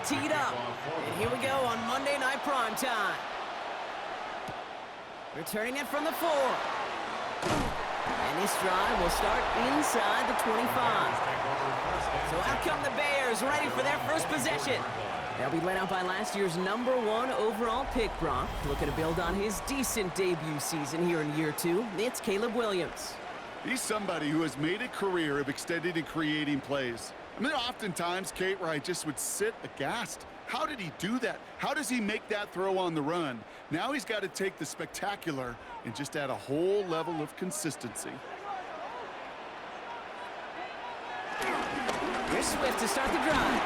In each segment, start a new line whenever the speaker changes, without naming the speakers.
teed up. And here we go on Monday Night Primetime. Returning it from the 4. And this drive will start inside the 25. So out come the Bears, ready for their first possession. They'll be led out by last year's #1 overall pick, Brock. Looking to build on his decent debut season here in year 2. It's Caleb Williams.
He's somebody who has made a career of extending and creating plays. I mean, oftentimes, Kate, where I just would sit aghast. How did he do that? How does he make that throw on the run? Now he's got to take the spectacular and just add a whole level of consistency.
Here's Swift to start the drive.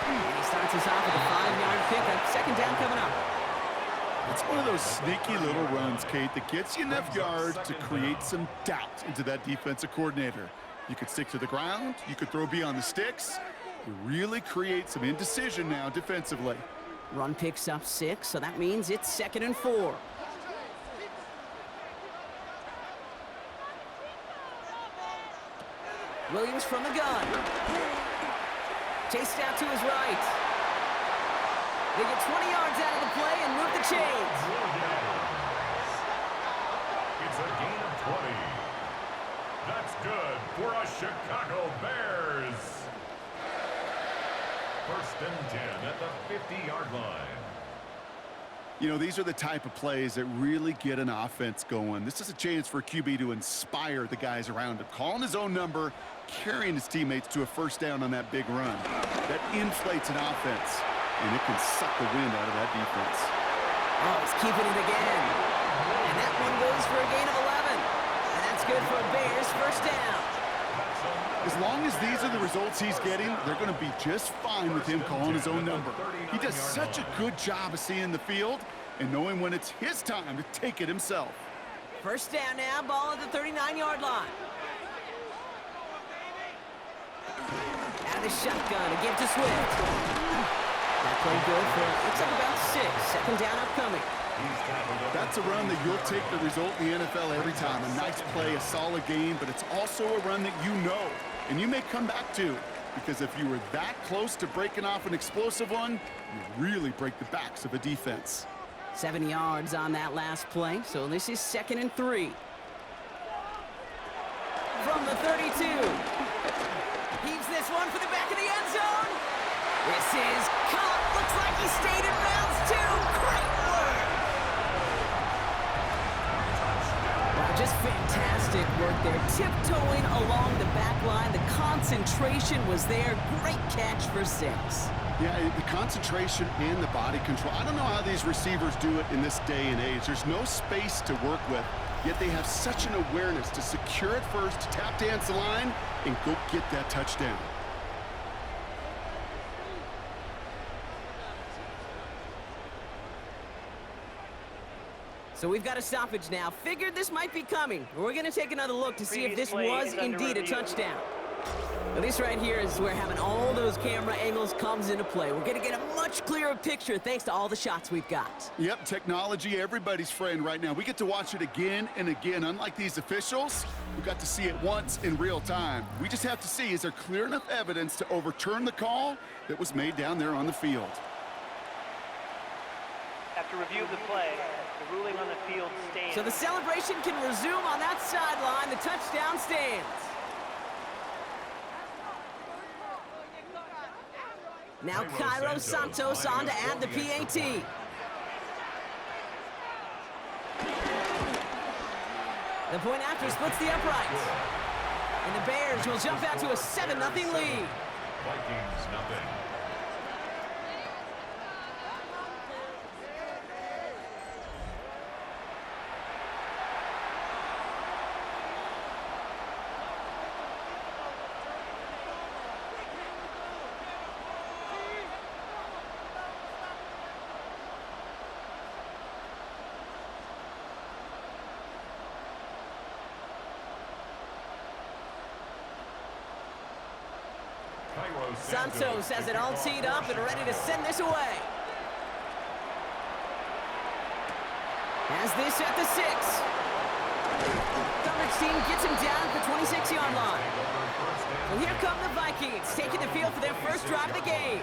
And he starts us off with a 5-yard pickup. Second down coming up.
It's one of those sneaky little runs, Kate, that gets you enough yards to create some doubt into that defensive coordinator. You could stick to the ground. You could throw beyond the sticks. You really create some indecision now defensively.
Run picks up 6, so that means it's 2nd and 4. Williams from the gun. Chased out to his right. They get 20 yards out of the play and move the chains.
It's a gain of 20. That's good for a Chicago Bears. 1st and 10 at the 50-yard line.
You know, these are the type of plays that really get an offense going. This is a chance for a QB to inspire the guys around him. Calling his own number, carrying his teammates to a 1st down on that big run. That inflates an offense, and it can suck the wind out of that defense.
Oh, he's keeping it again. And that one goes for a gain of 11. And that's good for a Bears 1st down.
As long as these are the results he's getting, they're going to be just fine with him calling his own number. He does such a good job of seeing the field and knowing when it's his time to take it himself.
1st down now, ball at the 39-yard line. Out of the shotgun, a give to Swift. That play good for, looks like about 6. 2nd down upcoming.
That's a run that you'll take the result in the NFL every time. A nice play, a solid game, but it's also a run that you know and you may come back to, because if you were that close to breaking off an explosive one, you really break the backs of a defense.
7 yards on that last play, so this is 2nd and 3. From the 32. Heaves this one for the back of the end zone. This is caught. Looks like he stayed in bounds too. Great work. Wow, just fantastic work there. Tiptoeing along the back line. The concentration was there. Great catch for 6.
Yeah, the concentration and the body control. I don't know how these receivers do it in this day and age. There's no space to work with, yet they have such an awareness to secure it first, tap dance the line, and go get that touchdown.
So we've got a stoppage now. Figured this might be coming. We're going to take another look to see if this was indeed a touchdown. Well, this right here is where having all those camera angles comes into play. We're going to get a much clearer picture thanks to all the shots we've got.
Yep, technology, everybody's friend right now. We get to watch it again and again. Unlike these officials, we got to see it once in real time. We just have to see, is there clear enough evidence to overturn the call that was made down there on the field?
After review of the play, the ruling on the field stands.
So the celebration can resume on that sideline. The touchdown stands. Now Cairo Santos on to add the PAT. The point after splits the uprights. And the Bears will jump out to a 7-0 lead.
Vikings nothing.
Santos has it all teed up and ready to send this away. Has this at the 6. Coverage team gets him down at the 26-yard line. So here come the Vikings, taking the field for their first drive of the game.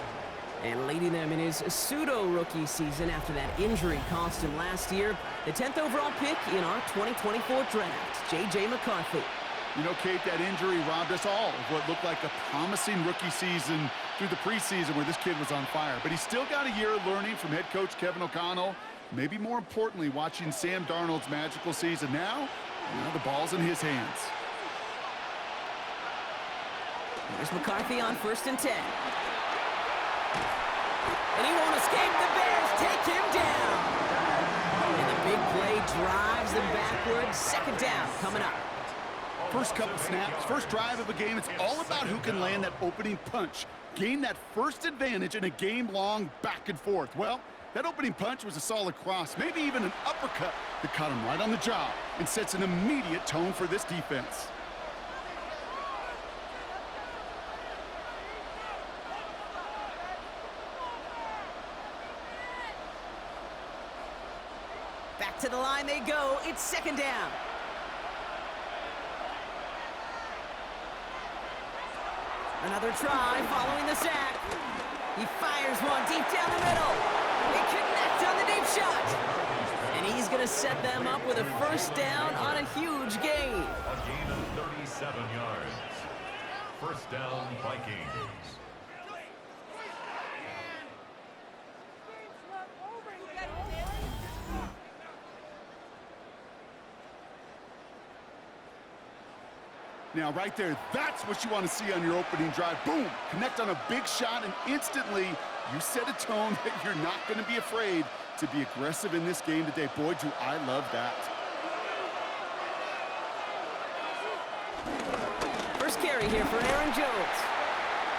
And leading them in his pseudo-rookie season after that injury cost him last year, the 10th overall pick in our 2024 draft, J.J. McCarthy.
You know, Kate, that injury robbed us all of what looked like a promising rookie season through the preseason where this kid was on fire. But he's still got a year of learning from head coach Kevin O'Connell. Maybe more importantly, watching Sam Darnold's magical season. Now the ball's in his hands.
Here's McCarthy on 1st and 10. And he won't escape. The Bears take him down. And the big play drives them backwards. 2nd down coming up.
First couple snaps, first drive of a game, it's all about who can land that opening punch. Gain that first advantage in a game-long back and forth. Well, that opening punch was a solid cross, maybe even an uppercut that caught him right on the job and sets an immediate tone for this defense.
Back to the line they go. It's 2nd down. Another try following the sack. He fires one deep down the middle. They connect on the deep shot. And he's going to set them up with a 1st down on a huge gain.
A gain of 37 yards. 1st down, Vikings.
Now, right there, that's what you want to see on your opening drive. Boom! Connect on a big shot, and instantly you set a tone that you're not going to be afraid to be aggressive in this game today. Boy, do I love that.
First carry here for Aaron Jones.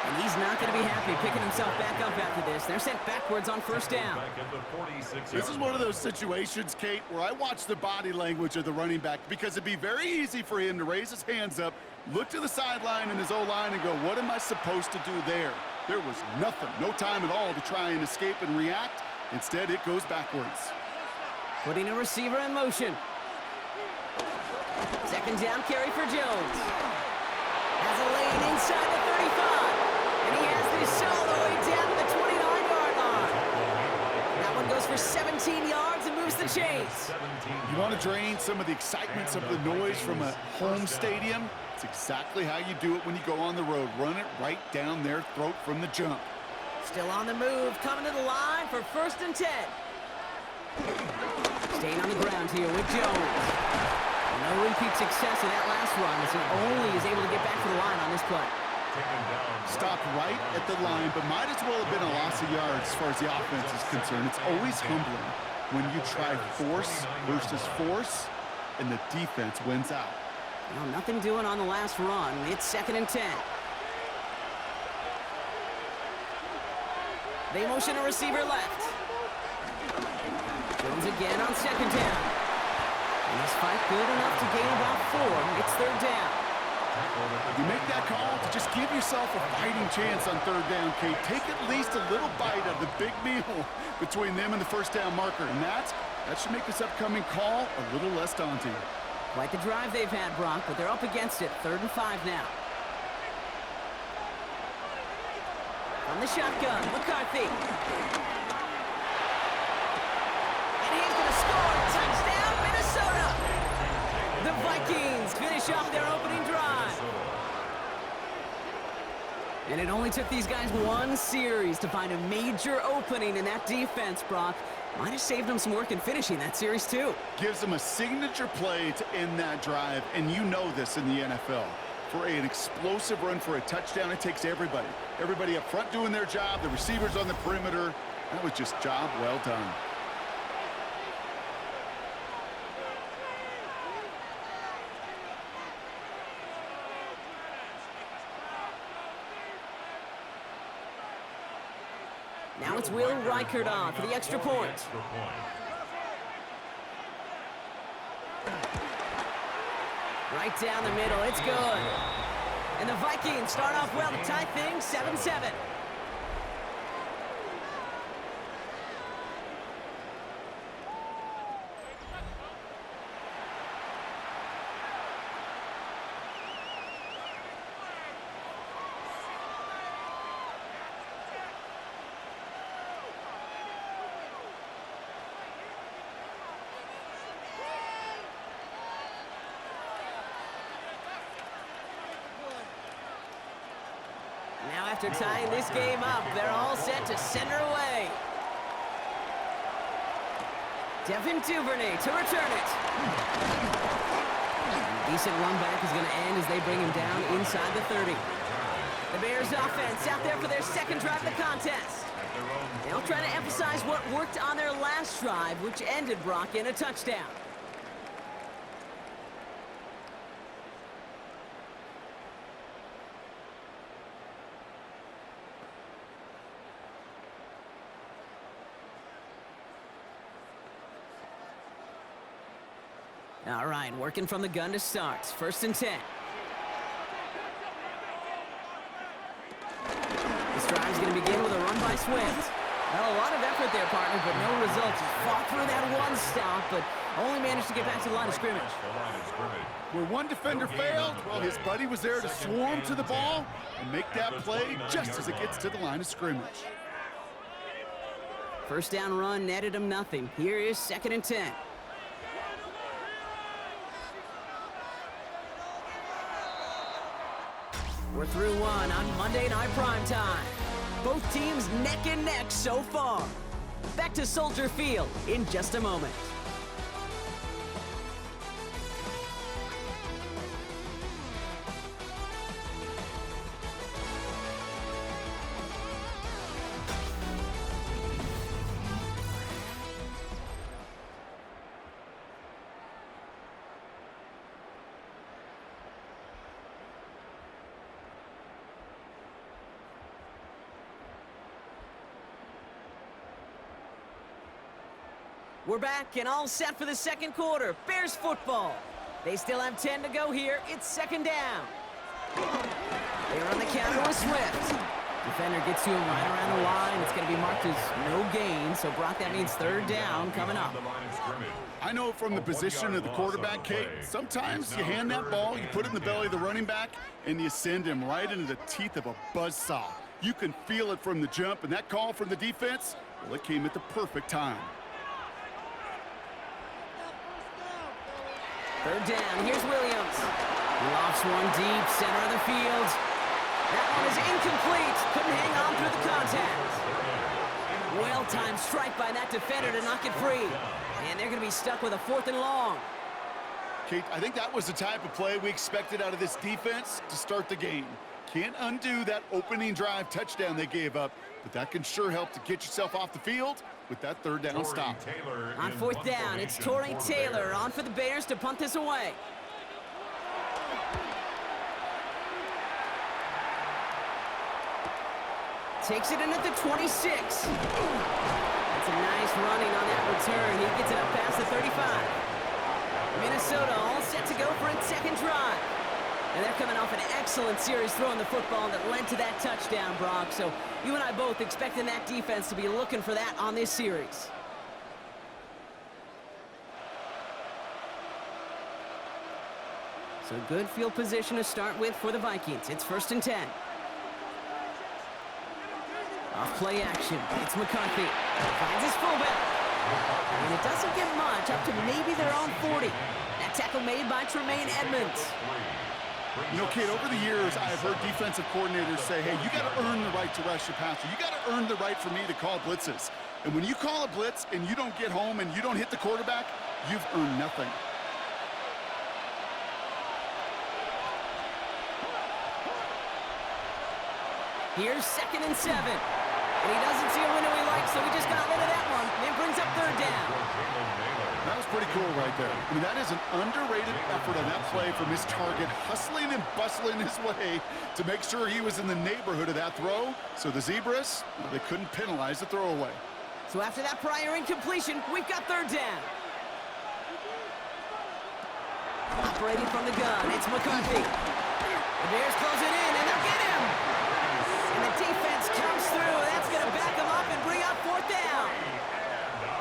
And he's not going to be happy picking himself back up after this. They're sent backwards on 1st down.
This is one of those situations, Kate, where I watch the body language of the running back because it'd be very easy for him to raise his hands up, look to the sideline in his O-line and go, what am I supposed to do there? There was nothing, no time at all to try and escape and react. Instead, it goes backwards.
Putting a receiver in motion. 2nd down carry for Jones. Has a lane inside the 35. And he has this all the way down to the 29-yard line. That one goes for 17 yards and moves the chains.
You want to drain some of the excitement, some of the noise from a home stadium? It's exactly how you do it when you go on the road. Run it right down their throat from the jump.
Still on the move, coming to the line for 1st and 10. Staying on the ground here with Jones. No repeat success in that last run as he only is able to get back to the line on this play.
Stopped right at the line, but might as well have been a loss of yards as far as the offense is concerned. It's always humbling when you try force versus force, and the defense wins out.
Well, nothing doing on the last run. It's 2nd and 10. They motion a receiver left. Jones again on 2nd down. And this fight good enough to gain about 4. It's 3rd down.
You make that call to just give yourself a fighting chance on 3rd down, Kate. Take at least a little bite of the big meal between them and the 1st down marker. And that should make this upcoming call a little less daunting.
Quite the drive they've had, Brock, but they're up against it. 3rd and 5 now. On the shotgun, McCarthy. And he's going to score. Touchdown, Minnesota. The Vikings finish off their opening drive. And it only took these guys one series to find a major opening in that defense, Brock. Might have saved them some work in finishing that series, too.
Gives them a signature play to end that drive, and you know this in the NFL. For an explosive run for a touchdown, it takes everybody. Everybody up front doing their job, the receivers on the perimeter. That was just job well done.
Now it's Will Reichert on for the extra point. Right down the middle, it's good. And the Vikings start off well to tie things 7-7. after tying this game up, they're all set to send her away. Devin Duvernay to return it. A decent run back is going to end as they bring him down inside the 30. The Bears offense out there for their second drive of the contest. They'll try to emphasize what worked on their last drive, which ended Brock in a touchdown. All right, working from the gun to start. 1st and 10. This drive's going to begin with a run by Swift. Well, a lot of effort there, partner, but no results. He fought through that one stop, but only managed to get back to the line of scrimmage.
Where one defender failed, well, his buddy was there to swarm to the ball and make that play just as it gets to the line of scrimmage.
First down run netted him nothing. Here is 2nd and 10. We're through one on Monday Night Primetime. Both teams neck and neck so far. Back to Soldier Field in just a moment. We're back and all set for the second quarter. Bears football. They still have 10 to go here. It's 2nd down. They're on the counter with Swift. Defender gets to him right around the line. It's going to be marked as no gain. So, Brock, that means 3rd down coming up.
I know from the position of the quarterback, Kate, sometimes you hand that ball, you put it in the belly of the running back, and you send him right into the teeth of a buzzsaw. You can feel it from the jump, and that call from the defense, well, it came at the perfect time.
3rd down, here's Williams. He lofts one deep, center of the field. That one is incomplete. Couldn't hang on through the contact. Well-timed strike by that defender to knock it free. And they're going to be stuck with a 4th and long.
Kate, I think that was the type of play we expected out of this defense to start the game. Can't undo that opening drive touchdown they gave up, but that can sure help to get yourself off the field with that 3rd down stop.
On 4th down, it's Torrey Taylor on for the Bears to punt this away. Takes it in at the 26. That's a nice running on that return. He gets it up past the 35. Minnesota all set to go for its 2nd drive. And they're coming off an excellent series throwing the football that led to that touchdown, Brock. So you and I both expecting that defense to be looking for that on this series. So good field position to start with for the Vikings. It's 1st and 10. Off play action. It's McCarthy. Finds his fullback. And it doesn't get much, up to maybe their own 40. That tackle made by Tremaine Edmonds.
You know, Kate, over the years, I've heard defensive coordinators say, hey, you got to earn the right to rush your passer. You got to earn the right for me to call blitzes. And when you call a blitz and you don't get home and you don't hit the quarterback, you've earned nothing.
Here's 2nd and 7. And he doesn't see a window he likes, so he just got rid of that one. And brings up 3rd down.
That was pretty cool right there. I mean, that is an underrated effort on that play from his target, hustling and bustling his way to make sure he was in the neighborhood of that throw. So the Zebras, well, they couldn't penalize the throwaway.
So after that prior incompletion, we've got 3rd down. Operating from the gun, it's McCarthy. The Bears close it in, and they'll get him. And the defense comes through. That's going to back them up and bring up 4th down.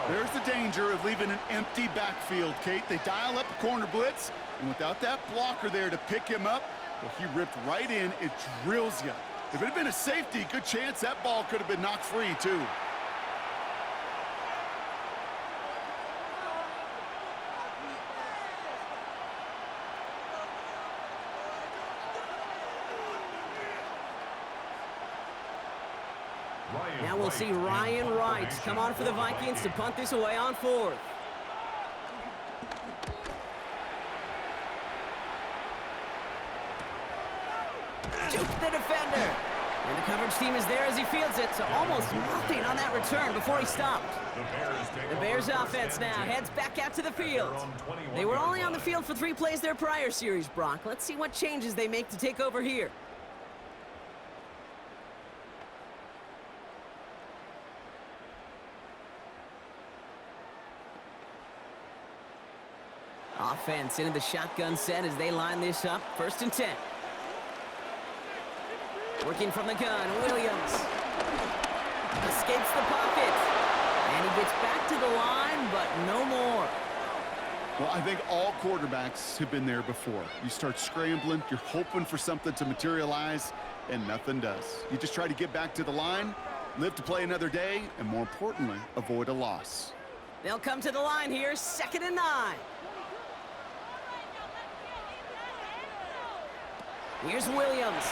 There's the danger of leaving an empty backfield, Kate. They dial up a corner blitz, and without that blocker there to pick him up, well, he ripped right in. It drills you. If it had been a safety, good chance that ball could have been knocked free, too.
Now we'll see Ryan Wright come on for the Vikings to punt this away on 4th. Juke the defender. And the coverage team is there as he fields it, so almost nothing on that return before he stopped. The Bears offense now heads back out to the field. They were only on the field for 3 plays their prior series, Brock. Let's see what changes they make to take over here. Offense into the shotgun set as they line this up. 1st and 10. Working from the gun, Williams. Escapes the pocket. And he gets back to the line, but no more.
Well, I think all quarterbacks have been there before. You start scrambling, you're hoping for something to materialize, and nothing does. You just try to get back to the line, live to play another day, and more importantly, avoid a loss.
They'll come to the line here, 2nd and 9. Here's Williams.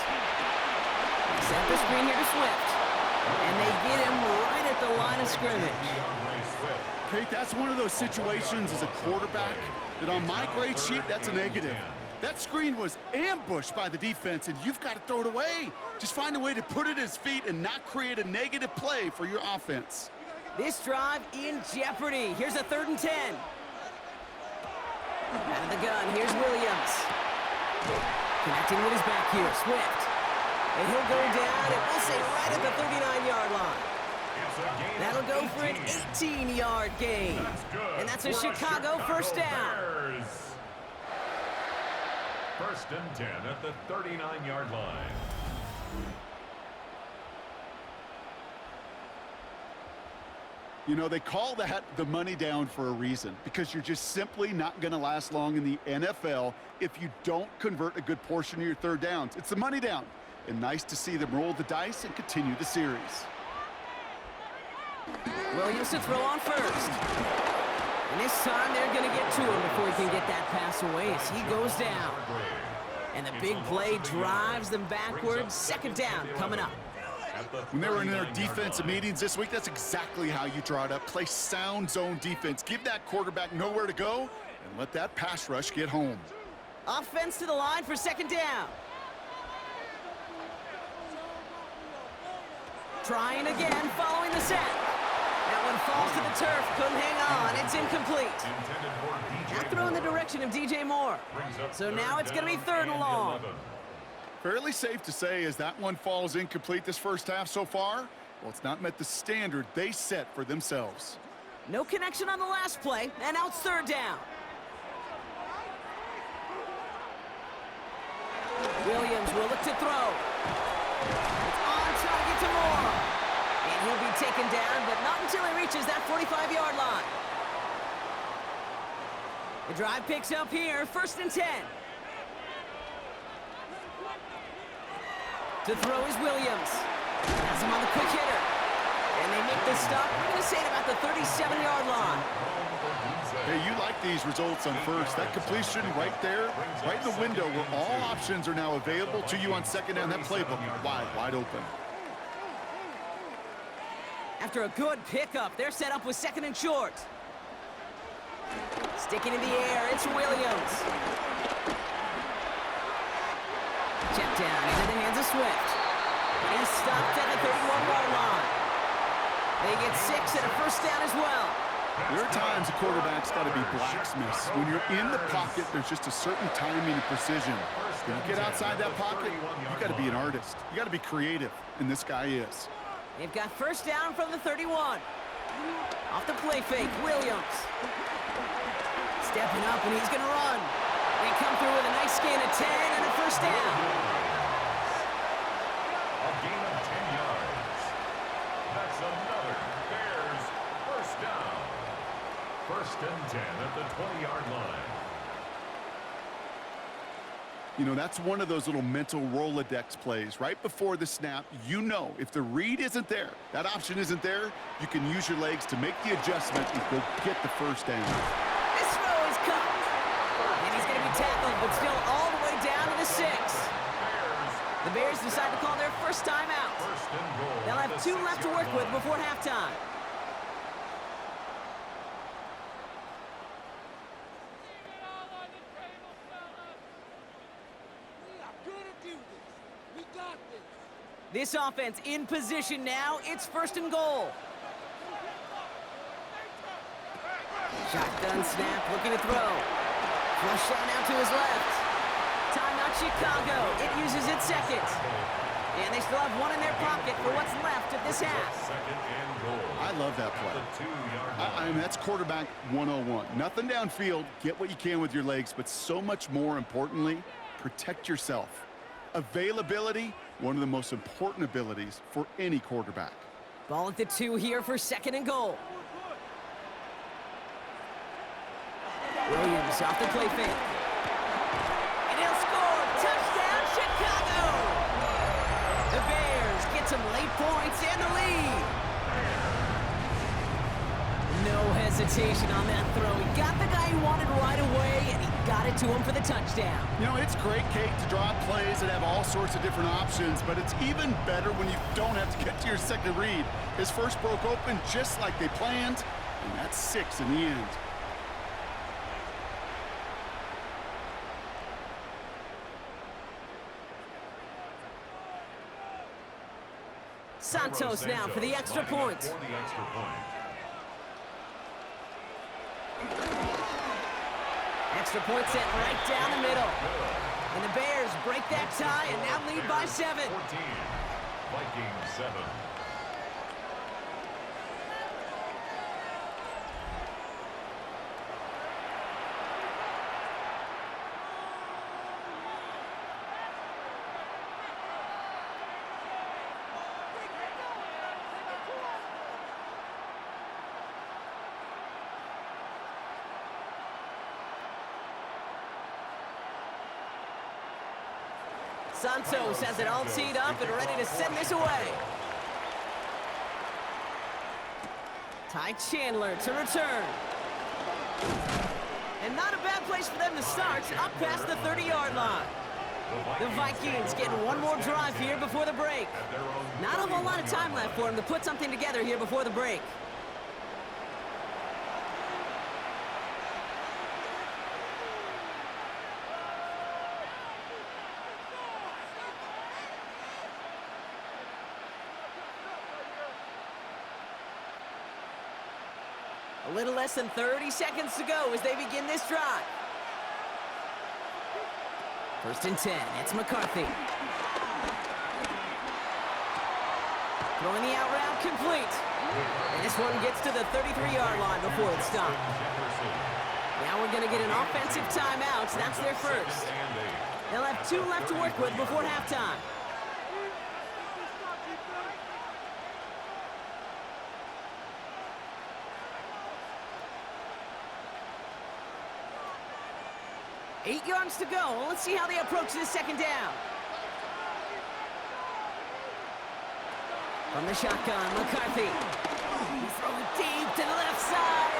Set the screen here to Swift. And they get him right at the line of scrimmage.
Kate, that's one of those situations as a quarterback that on my grade sheet, that's a negative. That screen was ambushed by the defense, and you've got to throw it away. Just find a way to put it at his feet and not create a negative play for your offense.
This drive in jeopardy. Here's a 3rd and 10. Out of the gun, here's Williams. Connecting with his back here, Swift. And he'll go down, and we'll say right at the 39-yard line. That'll go for an 18-yard gain. And that's a Chicago 1st down.
1st and 10 at the 39-yard line.
You know, they call that the money down for a reason, because you're just simply not going to last long in the NFL if you don't convert a good portion of your 3rd downs. It's the money down. And nice to see them roll the dice and continue the series.
Williams to throw on 1st. And this time they're going to get to him before he can get that pass away as he goes down. And the big play drives them backwards. 2nd down coming up.
When they were in their defensive meetings this week, that's exactly how you draw it up. Play sound zone defense. Give that quarterback nowhere to go and let that pass rush get home.
Offense to the line for 2nd down. Trying again, following the set. That one falls to the turf, couldn't hang on. It's incomplete. Now throw in the direction of DJ Moore. So now it's going to be 3rd and long.
Fairly safe to say as that one falls incomplete this 1st half so far, well, it's not met the standard they set for themselves.
No connection on the last play, and now it's 3rd down. Williams will look to throw. It's on target to Moore. And he'll be taken down, but not until he reaches that 45-yard line. The drive picks up here, 1st and 10. To throw is Williams. Has him on the quick hitter. And they make the stop. We're going to say it about the 37-yard line.
Hey, you like these results on 1st. That completion right there, right in the window where all options are now available to you on 2nd down. That playbook wide open.
After a good pickup, they're set up with 2nd and short. Sticking in the air, it's Williams. Check down into the hands of Swift. And he's stopped at the 31-yard line. They get 6 and a 1st down as well.
There are times a quarterback's got to be blacksmiths. When you're in the pocket, there's just a certain timing and precision. When you get outside that pocket, you got to be an artist. You got to be creative, and this guy is.
They've got 1st down from the 31. Off the play fake, Williams. Stepping up, and he's going to run. They come through with a nice gain of 10 and a 1st down.
A gain of 10 yards. That's another Bears 1st down. 1st and 10 at the 20-yard line.
You know, that's one of those little mental Rolodex plays. Right before the snap, you know if the read isn't there, that option isn't there, you can use your legs to make the adjustment and go get the 1st down.
This throw is caught. And he's going to be tackled, but still all the way down to the 6. The Bears decide to call their 1st timeout.
and goal.
They'll
at
have
the
2 left to
6-yard
work with
line.
before halftime. This offense in position now. It's 1st and goal. Shotgun snap, looking to throw. Flush shot out to his left. Timeout Chicago. It uses its second. And they still have 1 in their pocket for what's left of this half.
2nd and goal.
I love that play.
The 2-yard line.
I mean, that's quarterback 101. Nothing downfield. Get what you can with your legs, but so much more importantly, protect yourself. Availability, one of the most important abilities for any quarterback.
Ball at the 2 here for 2nd and goal. Williams off the play fake. And he'll score. Touchdown, Chicago! The Bears get some late points and the lead. No hesitation on that throw. He got the guy he wanted right away, and he got it to him for the touchdown.
You know, it's great, Kate, to draw plays and have all sorts of different options, but it's even better when you don't have to get to your second read. His first broke open just like they planned, and that's 6 in the end.
Santos now for the extra point.
For the extra point.
Extra point sent right down the middle. And the Bears break that tie and now lead by 7.
14. Vikings 7.
Santos has it all teed up and ready to send this away. Ty Chandler to return. And not a bad place for them to start, up past the 30-yard line. The Vikings getting one more drive here before the break. Not a whole lot of time left for them to put something together here before the break. A little less than 30 seconds to go as they begin this drive. 1st and 10, it's McCarthy. Throwing the out route complete. And this one gets to the 33-yard line before it's stopped. Now we're going to get an offensive timeout. That's their first. They'll have 2 left to work with before halftime. Eight yards to go. Let's see how they approach this 2nd down. From the shotgun, McCarthy. He's throwing deep to the left side.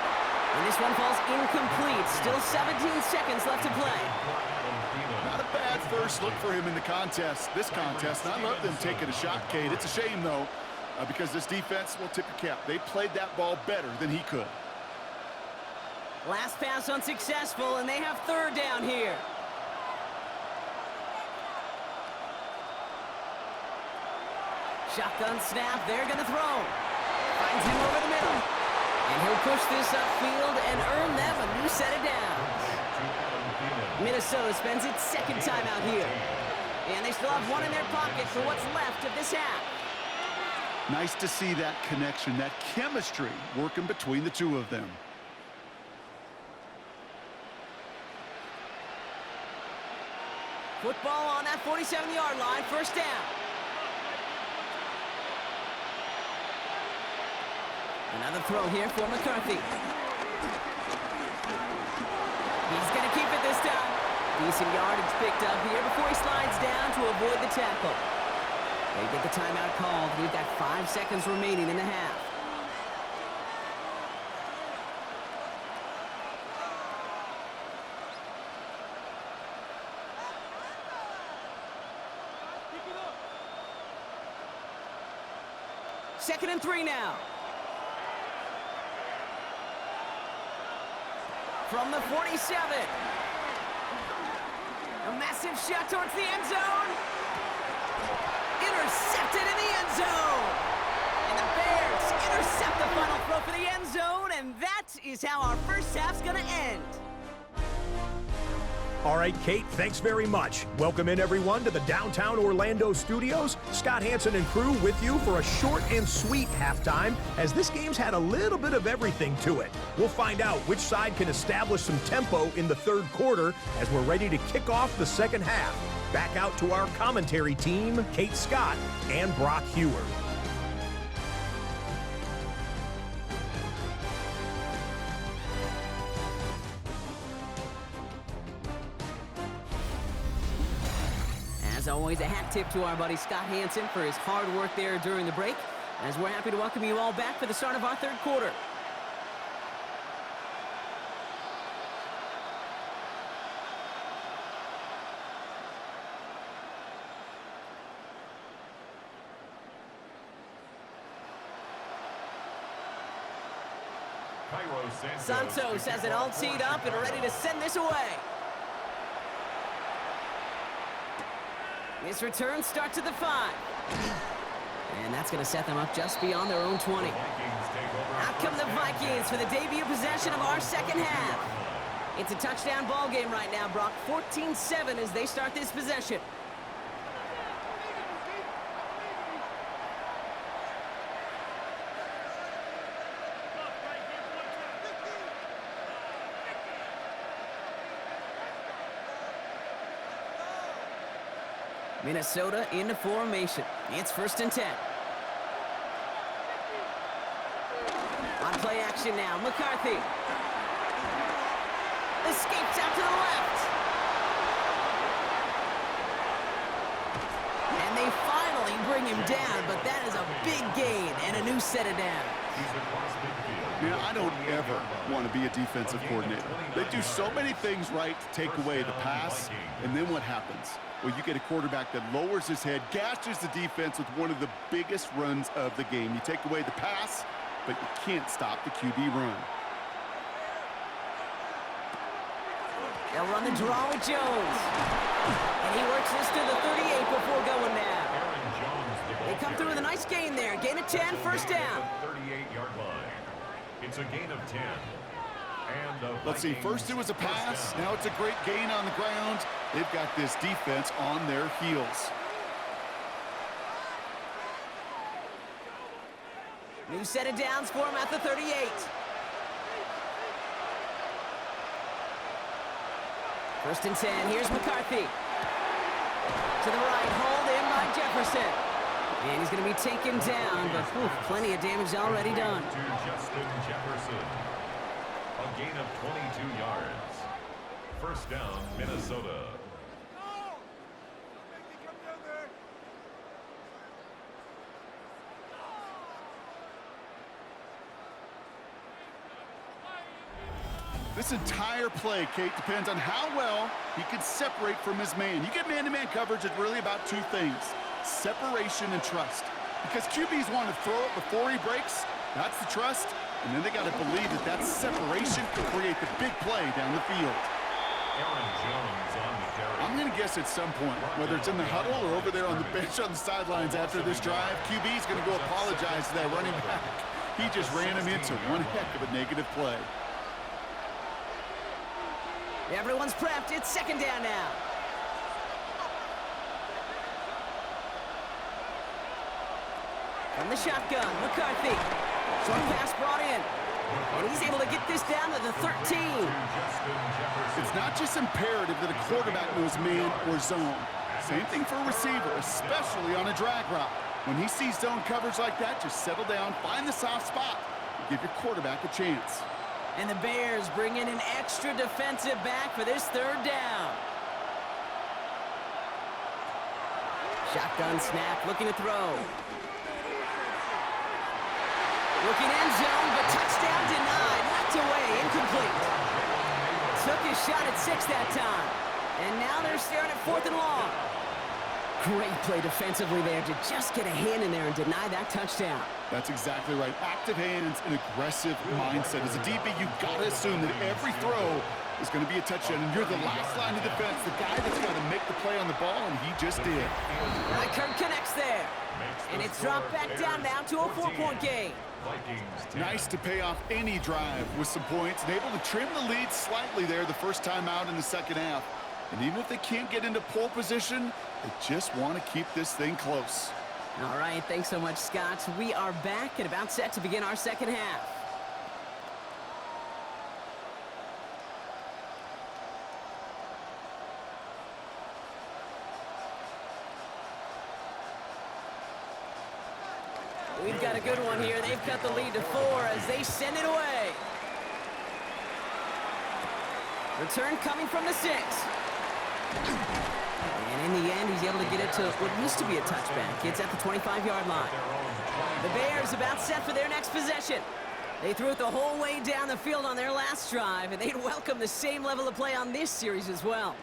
And this one falls incomplete. Still 17 seconds left to play.
Not a bad first look for him in the contest, this contest. And I love them taking a shot, Kate. It's a shame, though, because this defense will tip your cap. They played that ball better than he could.
Last pass unsuccessful, and they have 3rd down here. Shotgun snap, they're going to throw. Finds him over the middle. And he'll push this upfield and earn them a new set of downs. Minnesota spends its 2nd timeout here. And they still have 1 in their pocket for what's left of this half.
Nice to see that connection, that chemistry working between the two of them.
Football on that 47-yard line, 1st down. Another throw here for McCarthy. He's going to keep it this time. Decent yardage picked up here before he slides down to avoid the tackle. They get the timeout called. We've got 5 seconds remaining in the half. 2nd and 3 now. From the 47. A massive shot towards the end zone. Intercepted in the end zone. And the Bears intercept the final throw for the end zone, and that is how our first half's gonna end.
All right, Kate, thanks very much. Welcome in, everyone, to the downtown Orlando studios. Scott Hansen and crew with you for a short and sweet halftime, as this game's had a little bit of everything to it. We'll find out which side can establish some tempo in the third quarter as we're ready to kick off the second half. Back out to our commentary team, Kate Scott and Brock Hewer.
As always, a hat tip to our buddy Scott Hansen for his hard work there during the break, as we're happy to welcome you all back for the start of our third quarter. Santos has it all teed up and ready to send this away. This return starts at the 5. And that's going to set them up just beyond their own 20. Out come the Vikings for the debut possession of our second half. It's a touchdown ball game right now, Brock. 14-7 as they start this possession. Minnesota into formation. It's 1st and 10. On play action now, McCarthy. Escapes out to the left. And they finally bring him down, but that is a big gain and a new set of downs.
Yeah, I don't ever want to be a defensive coordinator. They do so many things right to take away the pass, and then what happens? Well, you get a quarterback that lowers his head, gashes the defense with one of the biggest runs of the game. You take away the pass, but you can't stop the QB run.
They'll run the draw with Jones. And he works this to the 38 before going down. They come through with a nice gain there. Gain of 10, 1st down.
38-yard line. It's a gain of 10.
Let's see, first it was a pass, now it's a great gain on the ground. They've got this defense on their heels.
New set of downs for him at the 38. First and 10, here's McCarthy. To the right, hauled in by Jefferson. And he's going to be taken down, but plenty of damage already done.
To Justin Jefferson. A gain of 22 yards. 1st down, Minnesota.
This entire play, Kate, depends on how well he can separate from his man. You get man-to-man coverage, it's really about two things: separation and trust. Because QBs want to throw it before he breaks, that's the trust, and then they got to believe that that separation can create the big play down the field.
Aaron Jones on the carry.
I'm going to guess at some point, whether it's in the huddle or over there on the bench on the sidelines after this drive, QB's going to go apologize to that running back. He just ran him into one heck of a negative play.
Everyone's prepped. It's 2nd down now. From the shotgun, McCarthy. Short pass brought in. And he's able to get this down to the 13.
It's not just imperative that a quarterback knows man or zone. Same thing for a receiver, especially on a drag route. When he sees zone coverage like that, just settle down, find the soft spot, and give your quarterback a chance.
And the Bears bring in an extra defensive back for this 3rd down. Shotgun snap, looking to throw. Looking end zone, but touchdown denied. Knocked away, incomplete. Took his shot at 6 that time. And now they're staring at 4th and long. Great play defensively there to just get a hand in there and deny that touchdown.
That's exactly right. Active hands and aggressive mindset. As a DB, you've got to assume that every throw is going to be a touchdown, and you're the last line of defense, the guy that's got to make the play on the ball, and he just did.
Kirk connects there. And it's dropped back down now to a 4-point game.
Nice to pay off any drive with some points and able to trim the lead slightly there the first time out in the second half. And even if they can't get into pole position, they just want to keep this thing close.
All right, thanks so much, Scott. We are back and about set to begin our second half. We've got a good one here. They've cut the lead to 4 as they send it away. Return coming from the 6. And in the end, he's able to get it to what used to be a touchback. It's at the 25-yard line. The Bears about set for their next possession. They threw it the whole way down the field on their last drive, and they'd welcome the same level of play on this series as well.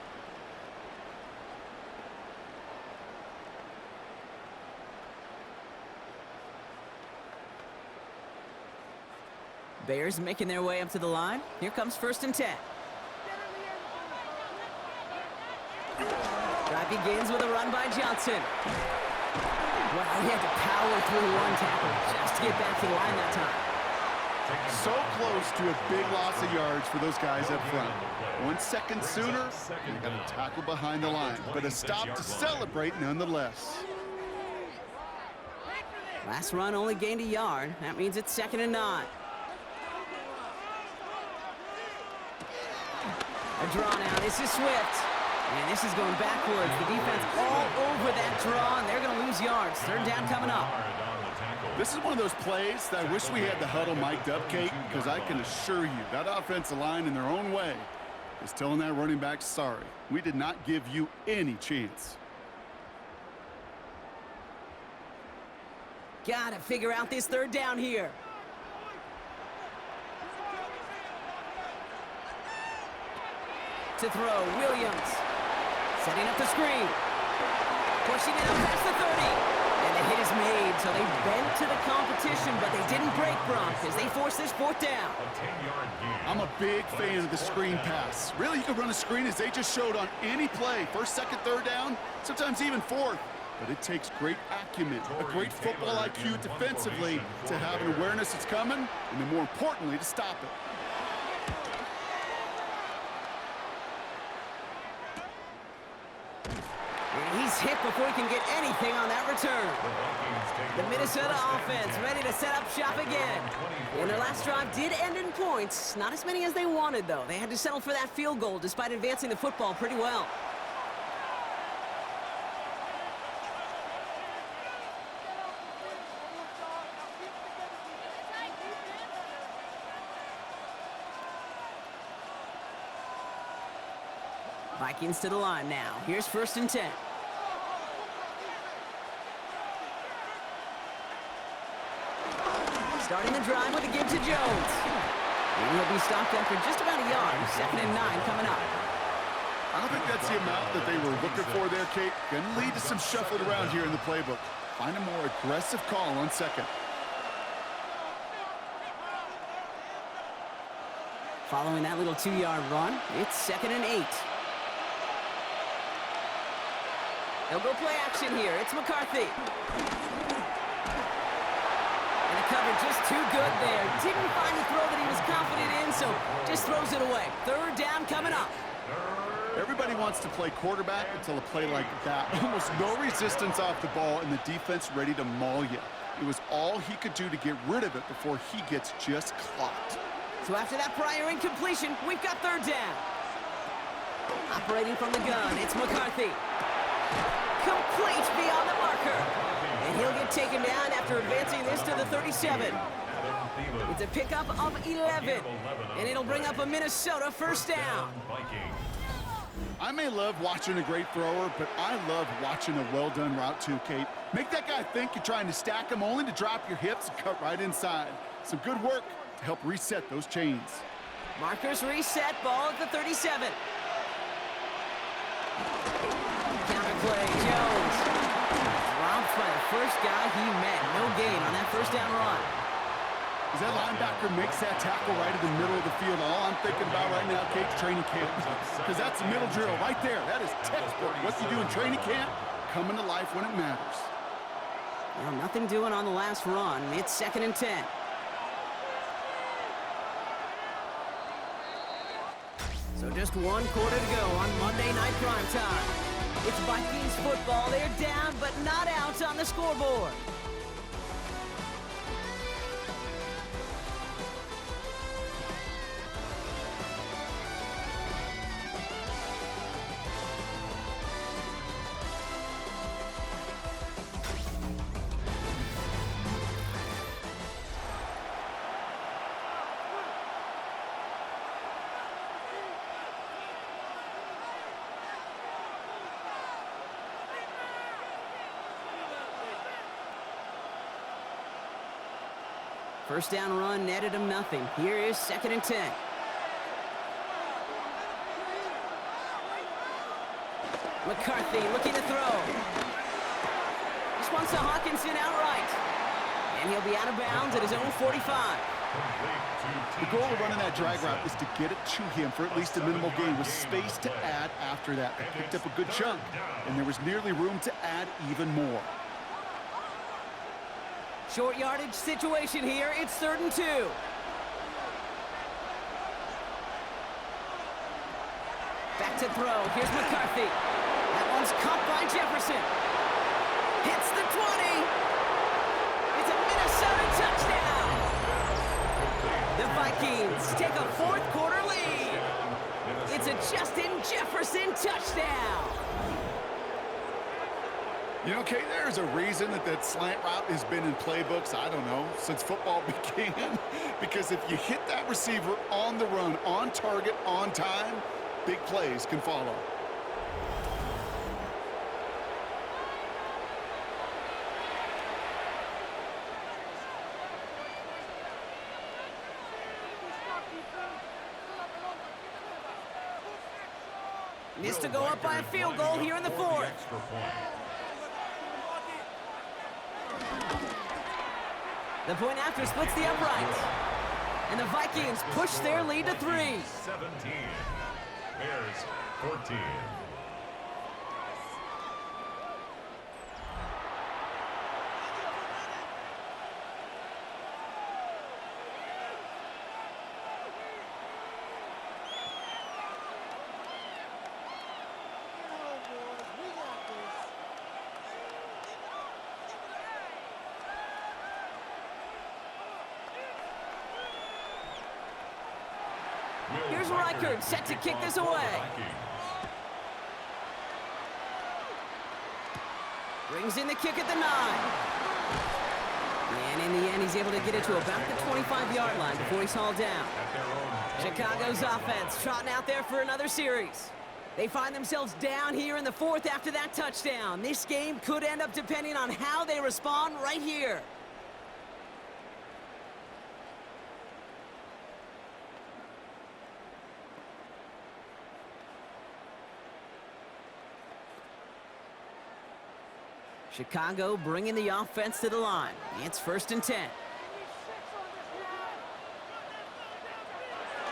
Bears making their way up to the line. Here comes 1st and 10. Drive begins with a run by Johnson. Well, he had to power through one tackle just to get back to the line that time.
So close to a big loss of yards for those guys up front. 1 second sooner, they got a tackle behind the line, but a stop to celebrate nonetheless.
Last run only gained a yard. That means it's 2nd and 9. A draw now. This is Swift. And this is going backwards. The defense all over that draw, and they're going to lose yards. 3rd down coming up.
This is one of those plays that I wish we had the huddle mic'd up, Kate, because I can assure you that offensive line in their own way is telling that running back, sorry, we did not give you any chance.
Got to figure out this 3rd down here. To throw, Williams. Setting up the screen. Pushing it up past the 30. And the hit is made, so they bent to the competition, but they didn't break, Brock, as they force this 4th down.
I'm a big fan of the screen pass. Really, you can run a screen as they just showed on any play. 1st, 2nd, 3rd down, sometimes even 4th. But it takes great acumen, a great football IQ defensively to have an awareness it's coming, and then more importantly, to stop it.
And he's hit before he can get anything on that return. The Minnesota offense ready to set up shop again. And their last drive did end in points. Not as many as they wanted, though. They had to settle for that field goal despite advancing the football pretty well. Vikings to the line now. Here's 1st and 10. Starting the drive with a give to Jones. And he'll be stopped after just about a yard. 2nd and 9 coming up.
I don't think that's the amount that they were looking for there, Kate. Going to lead to some shuffling around here in the playbook. Find a more aggressive call on 2nd.
Following that little 2-yard run, it's 2nd and 8. They'll go play action here. It's McCarthy. And the cover just too good there. Didn't find the throw that he was confident in, so just throws it away. 3rd down coming up.
Everybody wants to play quarterback until a play like that. Almost no resistance off the ball, and the defense ready to maul you. It was all he could do to get rid of it before he gets just clocked.
So after that prior incompletion, we've got 3rd down. Operating from the gun, it's McCarthy. Complete beyond the marker. And he'll get taken down after advancing this to the 37. It's a pickup of 11. And it'll bring up a Minnesota 1st down.
I may love watching a great thrower, but I love watching a well-done route too, Kate. Make that guy think you're trying to stack him only to drop your hips and cut right inside. Some good work to help reset those chains.
Markers reset, ball at the 37. Counter play, Jones. first guy he met. No gain on that first down run.
As that linebacker makes that tackle right in the middle of the field, all I'm thinking about right now, Kate's training camp. Because that's the middle drill right there. That is textbook. What you do in training camp, coming to life when it matters.
Well, nothing doing on the last run. It's 2nd and 10. So just 1 quarter to go on Monday Night Primetime. It's Vikings football. They're down, but not out on the scoreboard. First down run netted him nothing. Here is 2nd and 10. McCarthy looking to throw. This one's to Hawkinson outright. And he'll be out of bounds at his own 45.
The goal of running that drag route is to get it to him for at least a minimal gain with space to add after that. They picked up a good chunk, and there was nearly room to add even more.
Short yardage situation here. It's 3rd and 2. Back to throw. Here's McCarthy. That one's caught by Jefferson. Hits the 20. It's a Minnesota touchdown. The Vikings take a 4th quarter lead. It's a Justin Jefferson touchdown.
You know, Kate, there's a reason that slant route has been in playbooks, I don't know, since football began. Because if you hit that receiver on the run, on target, on time, big plays can follow.
Needs to go up by a field goal here in the 4th. The point after splits the uprights. And the Vikings push their lead to 3.
17. Bears 14.
Here's Reichard set to kick this away. Brings in the kick at the 9. And in the end, he's able to get it to about the 25-yard line before he's hauled down. Chicago's offense trotting out there for another series. They find themselves down here in the 4th after that touchdown. This game could end up depending on how they respond right here. Chicago bringing the offense to the line. It's 1st and 10.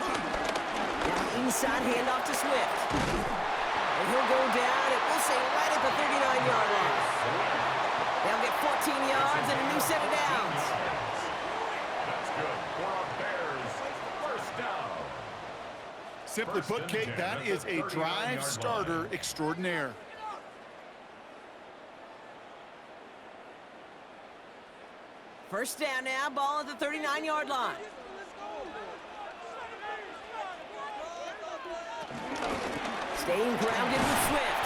Now inside handoff to Swift. And he'll go down, and we'll say right at the 39-yard line. They'll get 14 yards and a new set of downs.
That's good for a Bears first down.
Simply put, Kate, that is a drive starter extraordinaire.
First down now, ball at the 39-yard line. Staying grounded with Swift.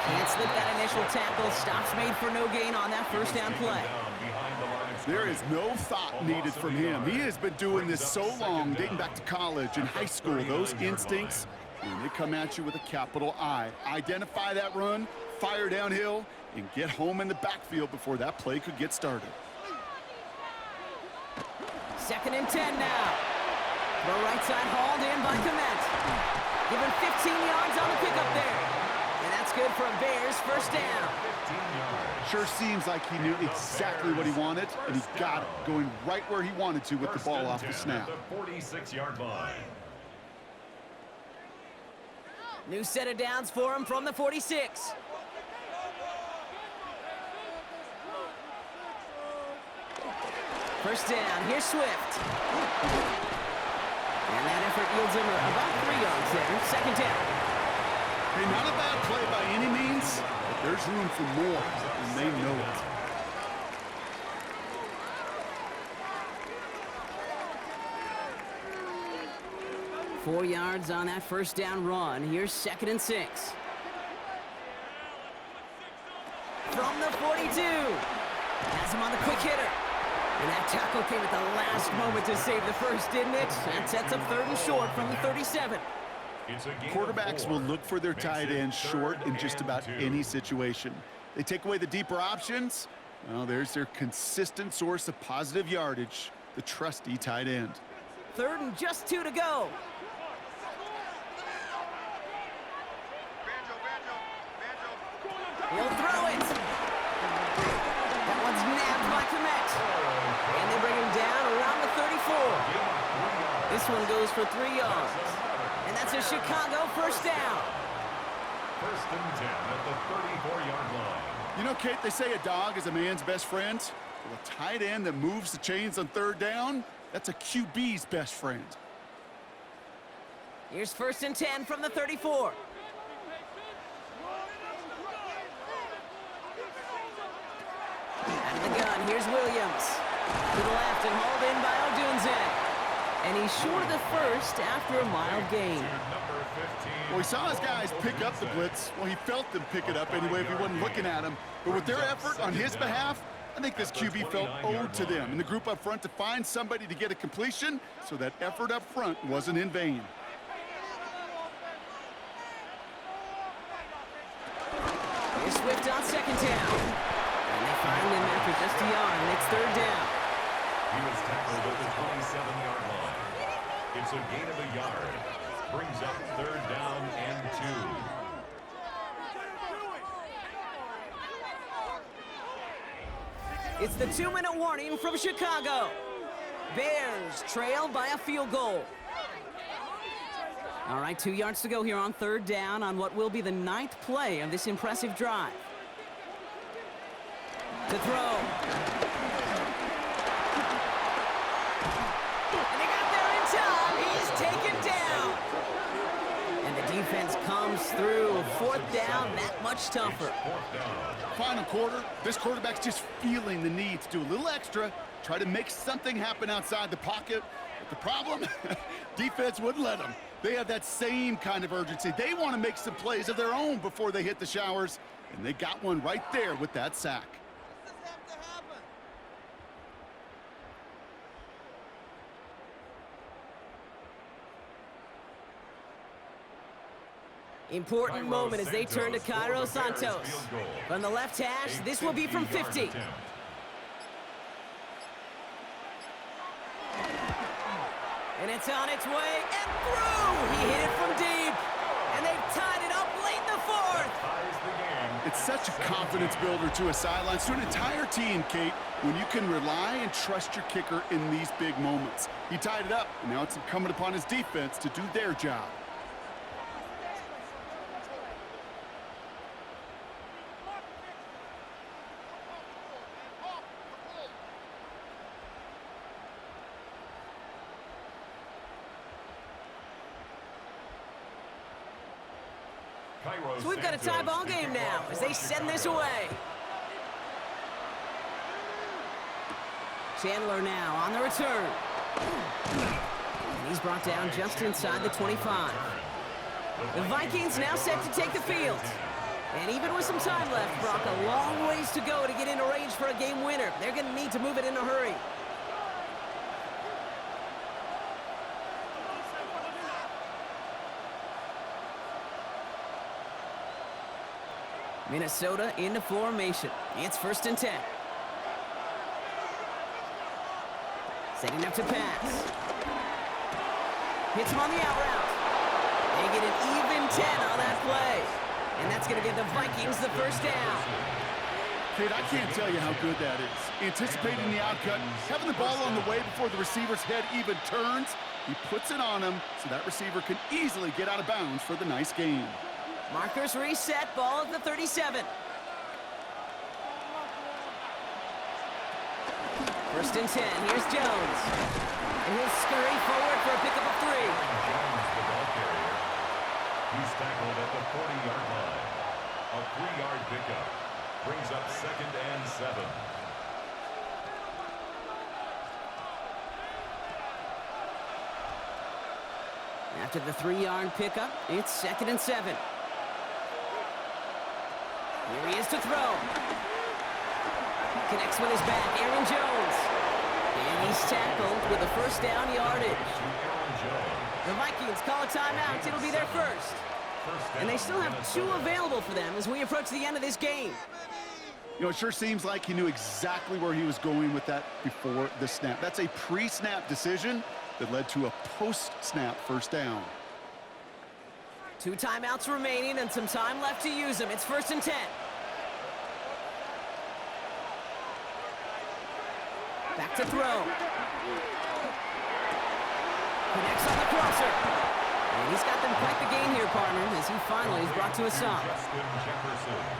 Can't slip that initial tackle. Stops made for no gain on that first down play.
There is no thought needed from him. He has been doing this so long, dating back to college and high school. Those instincts, when they come at you with a capital I. Identify that run, fire downhill, and get home in the backfield before that play could get started.
2nd and 10 now. Throw right side hauled in by Komet. Given 15 yards on the pickup there. And that's good for a Bears first down.
15 yards.
Sure seems like he knew exactly what he wanted, and he got it, going right where he wanted to with the ball off the snap.
At the 46-yard line.
New set of downs for him from the 46. First down, here's Swift. And that effort yields him about 3 yards there. Second down.
Hey, not a bad play by any means, but there's room for more, and they know it.
Four yards on that first down run. Here's 2nd and 6. From the 42. Has him on the quick hitter. And that tackle came at the last moment to save the first, didn't it? That sets up 3rd and short from the 37.
Quarterbacks will look for their tight end short in just about any situation. They take away the deeper options. Well, there's their consistent source of positive yardage, the trusty tight end.
3rd and just 2 to go. He'll throw it. That one's nabbed by Komet. And they bring him down around the 34. This one goes for 3 yards. And that's a Chicago first down.
1st and 10 at the 34-yard line.
You know, Kate, they say a dog is a man's best friend. Well, a tight end that moves the chains on 3rd down, that's a QB's best friend.
Here's 1st and 10 from the 34. Out of the gun, here's Williams. To the left and hauled in by Odunze. And he's short of the first after a mild gain.
Well, he saw his guys pick up the blitz. Well, he felt them pick it up anyway if he wasn't looking at him. But with their effort on his behalf, I think this QB felt owed to them and the group up front to find somebody to get a completion, so that effort up front wasn't in vain.
Here's Swift on 2nd down. And they find him after just a yard, and it's 3rd down.
He was tackled at the 27-yard line. It's a gain of a yard. Brings up 3rd down and 2.
It's the 2-minute warning from Chicago. Bears trail by a field goal. All right, 2 yards to go here on 3rd down on what will be the 9th play of this impressive drive. To throw. And he got there in time. He's taken down. And the defense comes through. 4th down, that much tougher.
Final quarter, this quarterback's just feeling the need to do a little extra, try to make something happen outside the pocket. But the problem, defense wouldn't let them. They have that same kind of urgency. They want to make some plays of their own before they hit the showers, and they got one right there with that sack.
Important moment as they turn to Cairo Santos. From the left hash, this will be from 50. And it's on its way and through! He hit it from deep. And they've tied it up late in the 4th.
It's such a confidence builder to a sideline, to an entire team, Kate, when you can rely and trust your kicker in these big moments. He tied it up, and now it's incumbent upon his defense to do their job.
So we've got a tie ball game now as they send this away. Chandler now on the return. And he's brought down just inside the 25. The Vikings now set to take the field. And even with some time left, Brock, a long ways to go to get into range for a game winner. They're going to need to move it in a hurry. Minnesota into formation. It's 1st and 10. Setting up to pass. Hits him on the out route. They get an even 10 on that play. And that's going to give the Vikings the first down.
Kate, I can't tell you how good that is. Anticipating the outcut, having the ball on the way before the receiver's head even turns, he puts it on him so that receiver can easily get out of bounds for the nice gain.
Markers reset, ball at the 37. First and 10, here's Jones. And he'll scurry forward for a pickup of 3.
Jones, the ball carrier. He's tackled at the 40-yard line. A 3-yard pickup brings up 2nd and 7.
After the 3-yard pickup, it's 2nd and 7. Here he is to throw. Connects with his back, Aaron Jones. And he's tackled with a first down yardage. The Vikings call a timeout. It'll be their first. And they still have 2 available for them as we approach the end of this game.
You know, it sure seems like he knew exactly where he was going with that before the snap. That's a pre-snap decision that led to a post-snap first down.
2 timeouts remaining and some time left to use them. It's 1st and 10. Back to throw. Connects on the crosser. And he's got them quite the gain here, partner, as he finally is brought to a stop.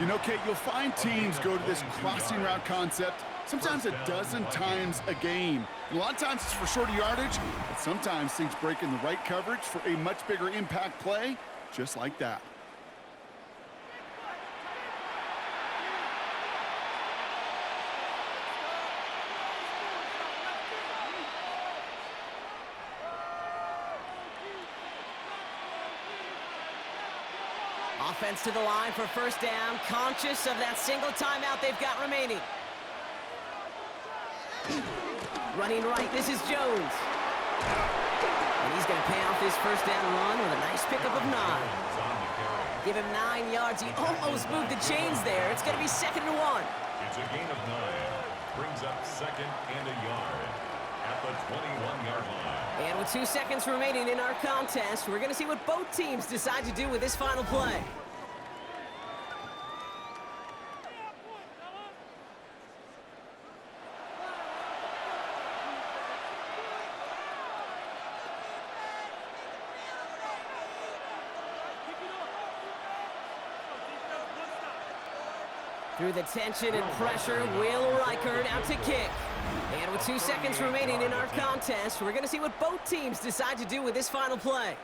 You know, Kate, you'll find teams go to this crossing route concept sometimes a dozen times a game. And a lot of times it's for shorter yardage, but sometimes things break in the right coverage for a much bigger impact play, just like that.
Offense to the line for first down, conscious of that single timeout they've got remaining. Running right, this is Jones. And he's going to pay off this first down run with a nice pickup of 9. Give him 9 yards. He almost moved the chains there. It's going to be 2nd and 1.
It's a gain of 9. Brings up 2nd and a yard at the 21-yard line.
And with 2 seconds remaining in our contest, we're going to see what both teams decide to do with this final play. Through the tension and pressure, Will Reichert out to kick. And with 2 seconds remaining in our contest, we're going to see what both teams decide to do with this final play.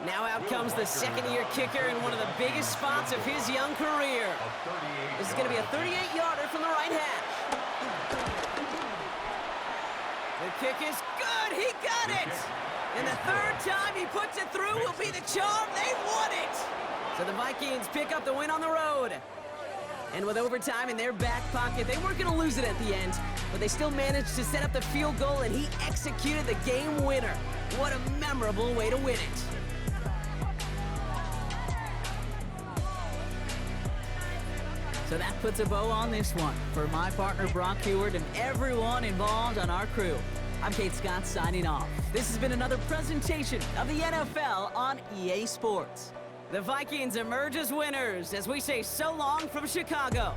Now out comes the second-year kicker in one of the biggest spots of his young career. This is going to be a 38-yarder from the right hash. The kick is good. He got it. And the 3rd time he puts it through will be the charm. They won it. So the Vikings pick up the win on the road. And with overtime in their back pocket, they weren't going to lose it at the end, but they still managed to set up the field goal, and he executed the game winner. What a memorable way to win it. So that puts a bow on this one. For my partner, Brock Heward, and everyone involved on our crew, I'm Kate Scott signing off. This has been another presentation of the NFL on EA Sports. The Vikings emerge as winners as we say so long from Chicago.